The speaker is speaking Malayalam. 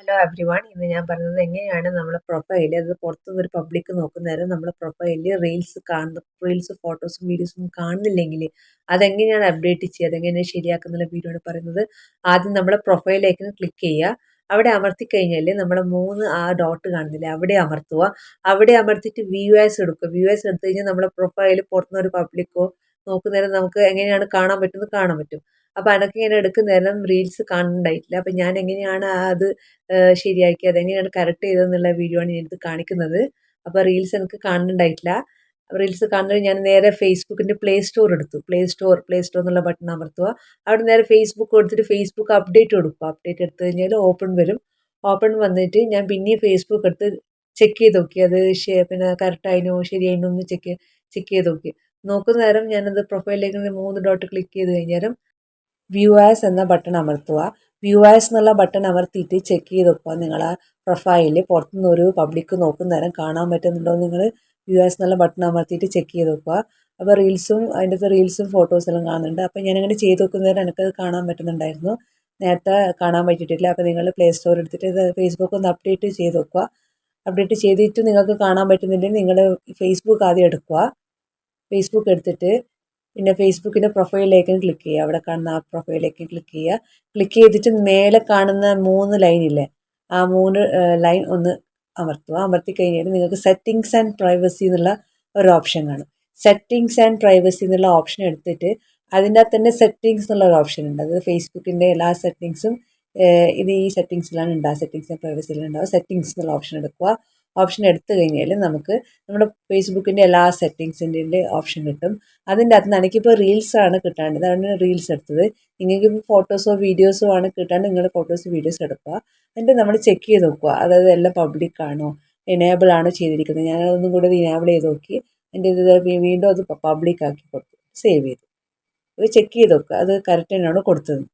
Hello every one. ഇന്ന് ഞാൻ പറയുന്നത് എങ്ങനെയാണ് നമ്മളെ പ്രൊഫൈൽ അത് പുറത്തുനിന്നൊരു പബ്ലിക് നോക്കുന്നേരം നമ്മളെ പ്രൊഫൈലിൽ റീൽസ് ഫോട്ടോസും വീഡിയോസും കാണുന്നില്ലെങ്കിൽ അതെങ്ങനെയാണ് അപ്ഡേറ്റ് ചെയ്യുക, അതെങ്ങനെയാണ് ശരിയാക്കുന്നുള്ള വീഡിയോ ആണ് പറയുന്നത്. ആദ്യം നമ്മളെ പ്രൊഫൈലിലേക്ക് ക്ലിക്ക് ചെയ്യുക. അവിടെ അമർത്തി കഴിഞ്ഞാൽ നമ്മളെ ആ ഡോട്ട് കാണുന്നില്ലേ, അവിടെ അമർത്തുക. അവിടെ അമർത്തിയിട്ട് വ്യൂ ആസ് എടുക്കുക. വ്യൂ ആസ് എടുത്തു കഴിഞ്ഞാൽ നമ്മളെ പ്രൊഫൈൽ പുറത്തുനിന്നൊരു പബ്ലിക്കോ നോക്കുന്നേരം നമുക്ക് എങ്ങനെയാണ് കാണാൻ പറ്റുന്നത് കാണാൻ പറ്റും. അപ്പോൾ അനക്ക് ഇങ്ങനെ എടുക്കുന്നേരം റീൽസ് കാണുന്നുണ്ടായിട്ടില്ല. അപ്പം ഞാൻ എങ്ങനെയാണ് അത് ശരിയാക്കി അതെങ്ങനെയാണ് കറക്റ്റ് ചെയ്തതെന്നുള്ള വീഡിയോ ആണ് ഞാനിത് കാണിക്കുന്നത്. അപ്പോൾ റീൽസ് എനിക്ക് കാണുന്നുണ്ടായിട്ടില്ല. റീൽസ് കാണുന്നത് ഞാൻ നേരെ ഫേസ്ബുക്കിൻ്റെ പ്ലേ സ്റ്റോർ എടുത്തു. പ്ലേ സ്റ്റോർ എന്നുള്ള ബട്ടൺ അമർത്തുക. അവിടെ നേരെ ഫേസ്ബുക്ക് കൊടുത്തിട്ട് ഫേസ്ബുക്ക് അപ്ഡേറ്റ് കൊടുക്കുക. അപ്ഡേറ്റ് എടുത്തു കഴിഞ്ഞാൽ ഓപ്പൺ വരും. ഓപ്പൺ വന്നിട്ട് ഞാൻ പിന്നെയും ഫേസ്ബുക്ക് എടുത്ത് ചെക്ക് ചെയ്ത് നോക്കി. അത് പിന്നെ കറക്റ്റ് ആയിനോ ശരിയായിനോ എന്ന് ചെക്ക് ചെയ്ത് നോക്കി. നോക്കുന്ന നേരം ഞാനത് പ്രൊഫൈലിലേക്ക് 3 ഡോട്ട് ക്ലിക്ക് ചെയ്ത് കഴിഞ്ഞാലും വ്യൂ ആസ് എന്ന ബട്ടൺ അമർത്തുക. വ്യൂ ആസ് എന്നുള്ള ബട്ടൺ അമർത്തിയിട്ട് ചെക്ക് ചെയ്ത് നോക്കുക. നിങ്ങളെ പ്രൊഫൈലിൽ പുറത്തുനിന്ന് ഒരു പബ്ലിക് നോക്കുന്ന നേരം കാണാൻ പറ്റുന്നുണ്ടോ നിങ്ങൾ വ്യൂ ആസ് എന്നുള്ള ബട്ടൺ അമർത്തിയിട്ട് ചെക്ക് ചെയ്ത് നോക്കുക. അപ്പോൾ റീൽസും ഫോട്ടോസും എല്ലാം കാണുന്നുണ്ട്. അപ്പോൾ ഞാനങ്ങനെ ചെയ്ത് നോക്കുന്നേരം എനിക്കത് കാണാൻ പറ്റുന്നുണ്ടായിരുന്നു. നേരത്തെ കാണാൻ പറ്റിയിട്ടില്ല. അപ്പോൾ നിങ്ങൾ പ്ലേ സ്റ്റോർ എടുത്തിട്ട് ഇത് ഫേസ്ബുക്ക് ഒന്ന് അപ്ഡേറ്റ് ചെയ്ത് നോക്കുക. അപ്ഡേറ്റ് ചെയ്തിട്ട് നിങ്ങൾക്ക് കാണാൻ പറ്റുന്നുണ്ടെങ്കിൽ നിങ്ങൾ ഫേസ്ബുക്ക് ആദ്യം എടുക്കുക. ഫേസ്ബുക്ക് എടുത്തിട്ട് പിന്നെ ഫേസ്ബുക്കിൻ്റെ പ്രൊഫൈലിലേക്ക് ക്ലിക്ക് ചെയ്യുക. അവിടെ കാണുന്ന ആ പ്രൊഫൈലിലേക്ക് ക്ലിക്ക് ചെയ്യുക. ക്ലിക്ക് ചെയ്തിട്ട് മേലെ കാണുന്ന 3 ലൈനില്ലേ, ആ 3 ലൈൻ ഒന്ന് അമർത്തുക. അമർത്തി കഴിഞ്ഞാൽ നിങ്ങൾക്ക് സെറ്റിങ്സ് ആൻഡ് പ്രൈവസി എന്നുള്ള ഒരു ഓപ്ഷൻ കാണും. സെറ്റിങ്സ് ആൻഡ് പ്രൈവസി എന്നുള്ള ഓപ്ഷൻ എടുത്തിട്ട് അതിൻ്റെ അകത്ത് തന്നെ സെറ്റിങ്സ് എന്നുള്ള ഒരു ഓപ്ഷൻ ഉണ്ട്. അത് ഫേസ്ബുക്കിൻ്റെ എല്ലാ സെറ്റിങ്സും ഇത് ഈ സെറ്റിങ്സിലാണ് ഉണ്ടാവുക. സെറ്റിങ്സ് ആൻഡ് പ്രൈവസിയിലാണ് ഉണ്ടാവുക. സെറ്റിങ്സ് എന്നുള്ള ഓപ്ഷൻ എടുക്കുക. ഓപ്ഷൻ എടുത്തു കഴിഞ്ഞാൽ നമുക്ക് നമ്മുടെ ഫേസ്ബുക്കിൻ്റെ എല്ലാ സെറ്റിങ്സിൻ്റെ ഓപ്ഷൻ കിട്ടും. അതിൻ്റെ അകത്ത് നിന്ന് എനിക്കിപ്പോൾ റീൽസാണ് കിട്ടാണ്ട്, അതാണ് റീൽസ് എടുത്തത്. നിങ്ങൾക്കിപ്പോൾ ഫോട്ടോസോ വീഡിയോസോ ആണ് കിട്ടാണ്ട് നിങ്ങൾ ഫോട്ടോസ് വീഡിയോസ് എടുക്കുക. എന്നിട്ട് നമ്മൾ ചെക്ക് ചെയ്ത് നോക്കുക, അതായത് എല്ലാം പബ്ലിക് ആണോ എനേബിൾ ആണോ ചെയ്തിരിക്കുന്നത്. ഞാനതൊന്നും കൂടി ഇനേബിൾ ചെയ്ത് നോക്കി. എൻ്റെ ഇത് വീണ്ടും അത് പബ്ലിക് ആക്കി കൊടുത്തു, സേവ് ചെയ്തു. അത് ചെക്ക് ചെയ്ത് നോക്കുക അത് കറക്റ്റ് തന്നെയാണ് കൊടുത്തത്.